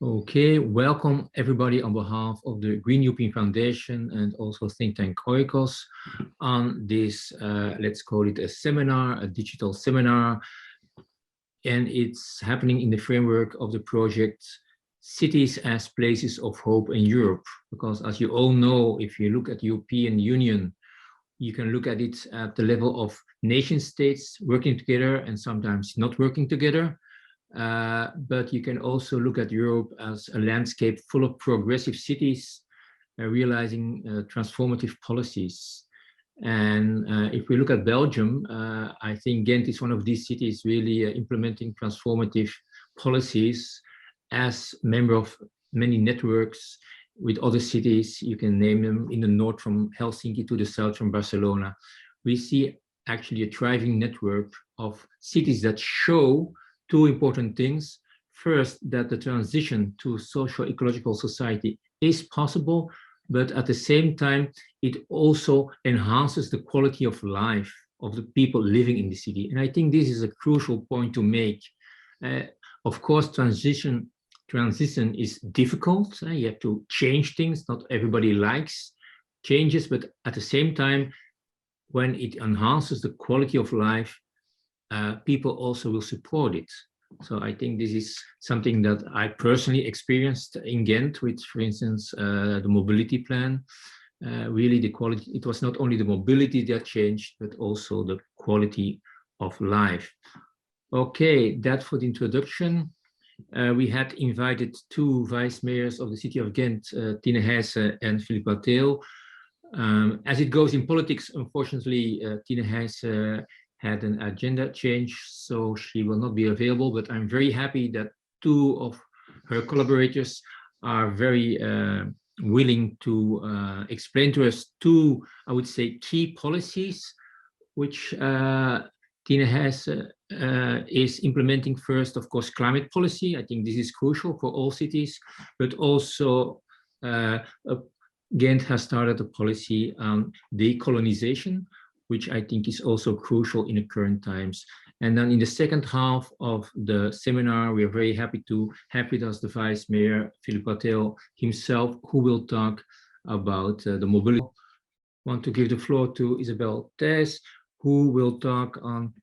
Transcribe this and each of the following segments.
Okay, welcome everybody on behalf of the Green European Foundation and also think tank Oikos on this, let's call it a seminar, a digital seminar. And it's happening in the framework of the project Cities as Places of Hope in Europe. Because as you all know, if you look at the European Union, you can look at it at the level of nation states working together and sometimes not working together. But you can also look at Europe as a landscape full of progressive cities realizing transformative policies. And if we look at Belgium, I think Ghent is one of these cities really implementing transformative policies as member of many networks with other cities. You can name them in the north from Helsinki to the south from Barcelona. We see actually a thriving network of cities that show two important things. First, that the transition to socio-ecological society is possible, but at the same time, it also enhances the quality of life of the people living in the city. And I think this is a crucial point to make. Of course, transition is difficult. You have to change things. Not everybody likes changes, but at the same time, when it enhances the quality of life, people also will support it. So I think this is something that I personally experienced in Ghent with, for instance, the mobility plan. Really the quality, it was not only the mobility that changed, but also the quality of life. Okay, that for the introduction. We had invited two vice mayors of the city of Ghent, Tine Heyse and Filip Watteeuw. As it goes in politics, unfortunately, Tine Heyse had an agenda change, so she will not be available, but I'm very happy that two of her collaborators are very willing to explain to us two, I would say, key policies, which Tine Heyse is implementing. First, of course, climate policy. I think this is crucial for all cities, but also Ghent has started a policy on decolonisation, which I think is also crucial in the current times. And then in the second half of the seminar, we are very happy to have with us the Vice Mayor, Filip Watteeuw himself, who will talk about the mobility. I want to give the floor to Isabel Thijs, who will talk on,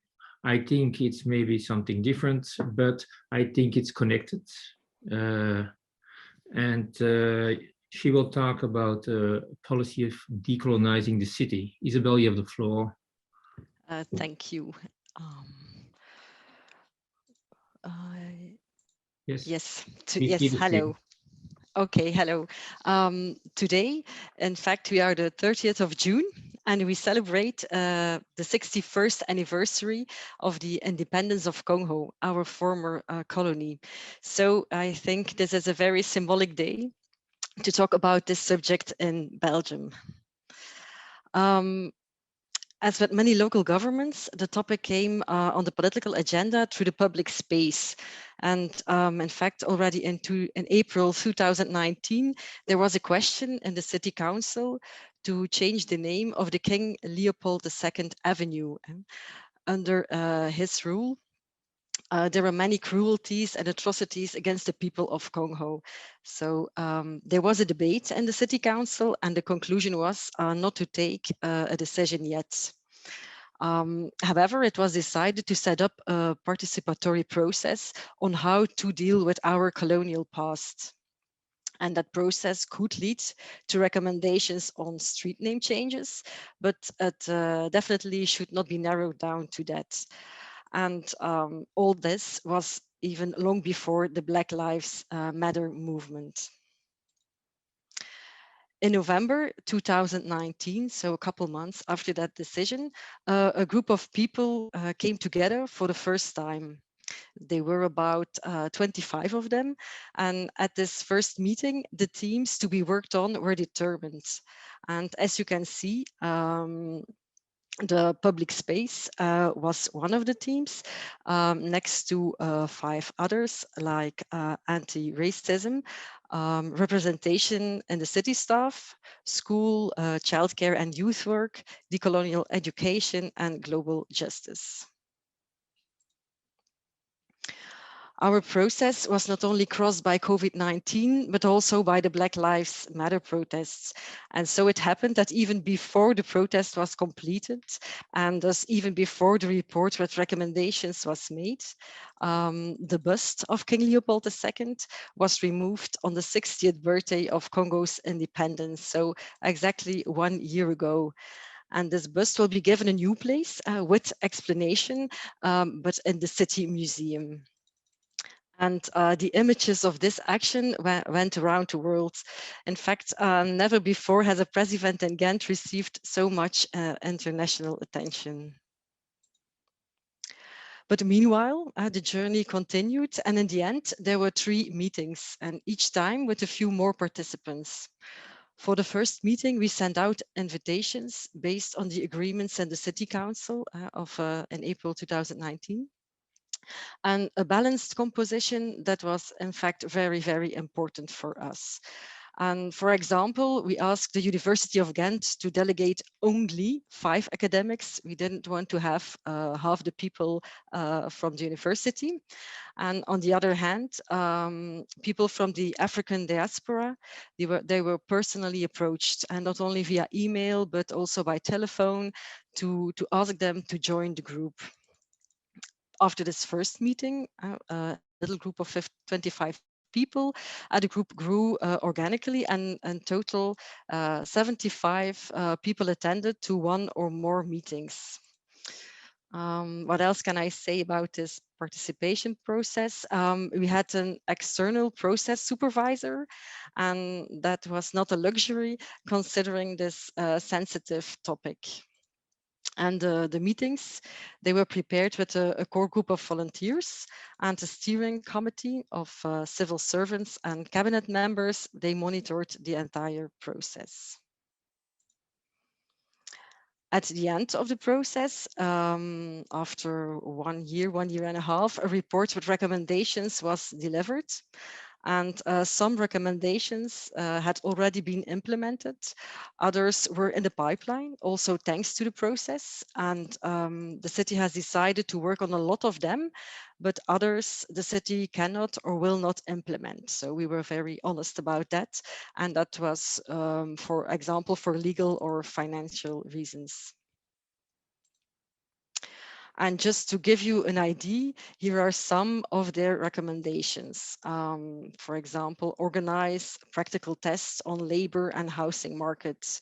I think it's maybe something different, but I think it's connected. She will talk about the policy of decolonizing the city. Isabel, you have the floor. Thank you. Yes, hello. Okay, hello. Today, in fact, we are the 30th of June, and we celebrate the 61st anniversary of the independence of Congo, our former colony. So I think this is a very symbolic day to talk about this subject in Belgium. As with many local governments, the topic came on the political agenda through the public space. And in fact, already in April 2019, there was a question in the city council to change the name of the King Leopold II Avenue. Under his rule, there were many cruelties and atrocities against the people of Congo. So there was a debate in the city council, and the conclusion was not to take a decision yet. However, it was decided to set up a participatory process on how to deal with our colonial past. And that process could lead to recommendations on street name changes, but it definitely should not be narrowed down to that. And all this was even long before the Black Lives Matter movement. In November 2019, so a couple months after that decision, a group of people came together for the first time. There were about 25 of them. And at this first meeting, the themes to be worked on were determined. And as you can see, the public space was one of the themes, next to 5 others like anti-racism, representation in the city staff, school, childcare and youth work, decolonial education and global justice. Our process was not only crossed by COVID-19, but also by the Black Lives Matter protests. And so it happened that even before the protest was completed, and thus even before the report with recommendations was made, the bust of King Leopold II was removed on the 60th birthday of Congo's independence, so exactly 1 year ago. And this bust will be given a new place with explanation, but in the city museum. And the images of this action went around the world. In fact, never before has a press event in Ghent received so much international attention. But meanwhile, the journey continued, and in the end, there were 3 meetings, and each time with a few more participants. For the first meeting, we sent out invitations based on the agreements in the City Council in April 2019. And a balanced composition that was in fact very, very important for us. And for example, we asked the University of Ghent to delegate only 5 academics. We didn't want to have half the people from the university. And on the other hand, people from the African diaspora, they were personally approached, and not only via email, but also by telephone to ask them to join the group. After this first meeting, a little group of 25 people, the group grew organically, and in total 75 people attended to 1 or more meetings. What else can I say about this participation process? We had an external process supervisor, and that was not a luxury considering this sensitive topic. And the meetings, they were prepared with a core group of volunteers and a steering committee of civil servants and cabinet members. They monitored the entire process. At the end of the process, after 1 year, 1.5 years, a report with recommendations was delivered. And some recommendations had already been implemented. Others were in the pipeline, also thanks to the process. And the city has decided to work on a lot of them, but others the city cannot or will not implement. So we were very honest about that. And that was, for example, for legal or financial reasons. And just to give you an idea, here are some of their recommendations. For example, organize practical tests on labor and housing markets.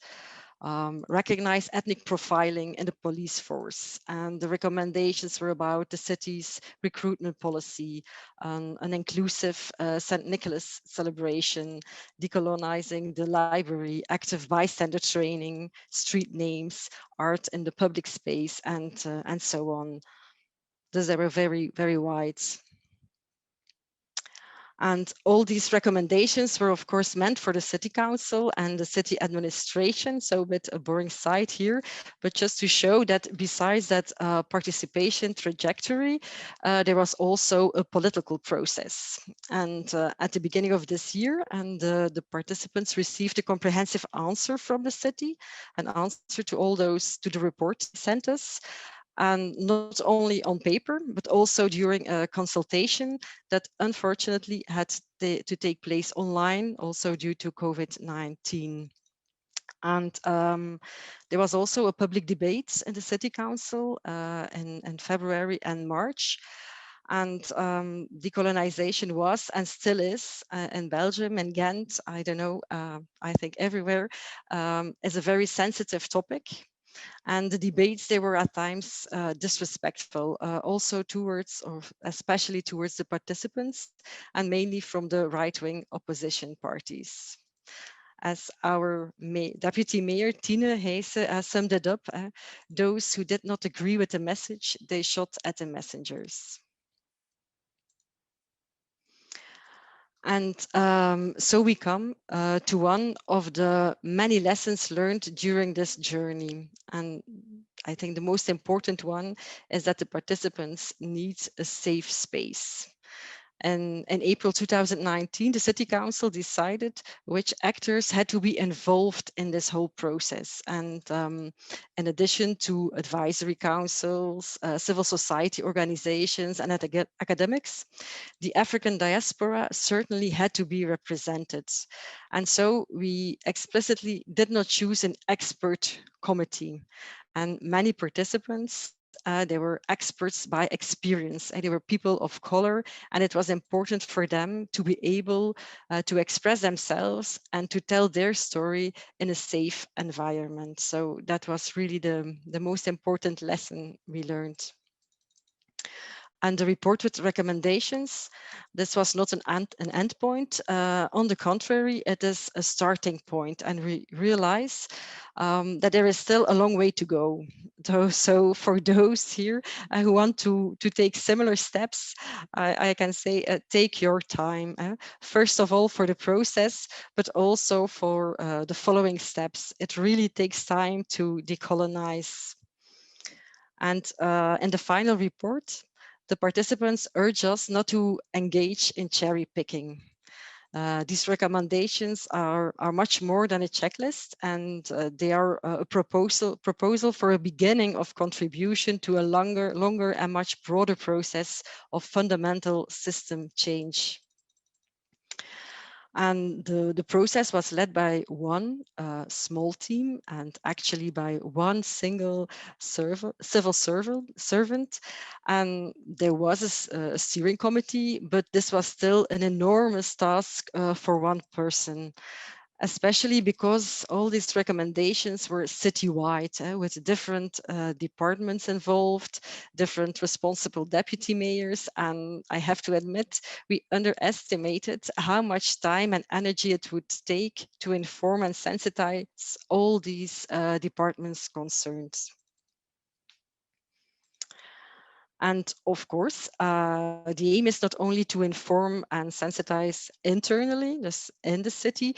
Recognize ethnic profiling in the police force. And the recommendations were about the city's recruitment policy, an inclusive St. Nicholas celebration, decolonizing the library, active bystander training, street names, art in the public space, and so on. Those they were very, very wide. And all these recommendations were, of course, meant for the city council and the city administration. So a bit a boring side here, but just to show that besides that participation trajectory, there was also a political process. And at the beginning of this year, and the participants received a comprehensive answer from the city, an answer to all those, to the report sent us. And not only on paper, but also during a consultation that unfortunately had to take place online, also due to COVID-19. And there was also a public debate in the City Council in February and March. And decolonization was and still is in Belgium and Ghent, I don't know, I think everywhere, is a very sensitive topic. And the debates, they were at times disrespectful, also towards, or especially towards the participants, and mainly from the right-wing opposition parties. As our Deputy Mayor Tine Heyse summed it up, those who did not agree with the message, they shot at the messengers. And so we come to one of the many lessons learned during this journey. And I think the most important one is that the participants need a safe space. And in April 2019, the City Council decided which actors had to be involved in this whole process. And in addition to advisory councils, civil society organizations, and academics, the African diaspora certainly had to be represented. And so we explicitly did not choose an expert committee. And many participants, they were experts by experience, and they were people of color, and it was important for them to be able to express themselves and to tell their story in a safe environment. So that was really the most important lesson we learned. And the report with recommendations, this was not an end point. On the contrary, it is a starting point, and we realize that there is still a long way to go. So for those here who want to take similar steps, I can say take your time. First of all, for the process, but also for the following steps. It really takes time to decolonize. And in the final report, the participants urge us not to engage in cherry picking. These recommendations are much more than a checklist, and they are a proposal for a beginning of contribution to a longer and much broader process of fundamental system change. And the process was led by one small team, and actually by one single civil servant. And there was a steering committee, but this was still an enormous task for one person, especially because all these recommendations were citywide, with different departments involved, different responsible deputy mayors. And I have to admit, we underestimated how much time and energy it would take to inform and sensitize all these departments concerned. And of course, the aim is not only to inform and sensitize internally, this in the city,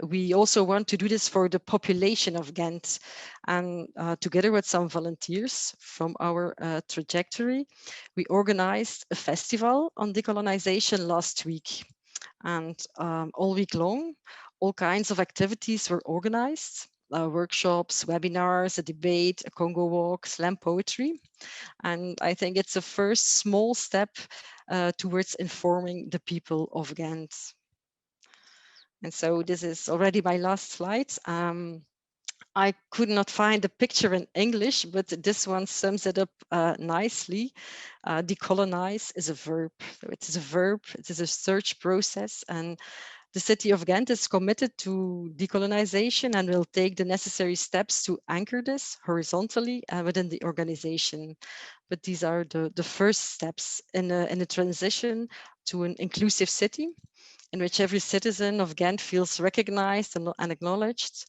we also want to do this for the population of Ghent. And together with some volunteers from our trajectory, we organized a festival on decolonization last week. And all week long, all kinds of activities were organized. Workshops, webinars, a debate, a Congo walk, slam poetry. And I think it's a first small step towards informing the people of Ghent. And so this is already my last slide. I could not find a picture in English, but this one sums it up nicely. Decolonize is a verb. So it is a verb, it is a search process, and the city of Ghent is committed to decolonization and will take the necessary steps to anchor this horizontally within the organization. But these are the first steps in a transition to an inclusive city in which every citizen of Ghent feels recognized and acknowledged.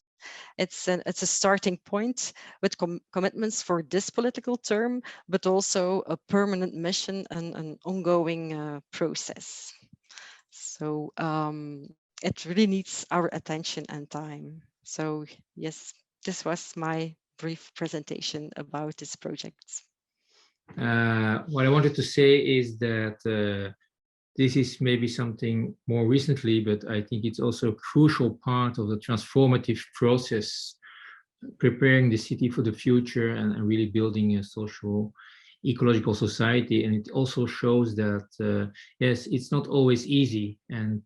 It's a starting point with commitments for this political term, but also a permanent mission and an ongoing process. So it really needs our attention and time. So yes, this was my brief presentation about this project. What I wanted to say is that this is maybe something more recently, but I think it's also a crucial part of the transformative process, preparing the city for the future and really building a social, ecological society. And it also shows that, yes, it's not always easy. And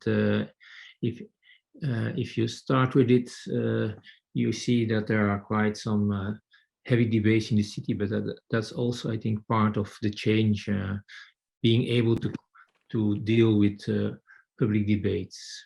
if you start with it, you see that there are quite some heavy debates in the city, but that's also, I think, part of the change, being able to deal with public debates.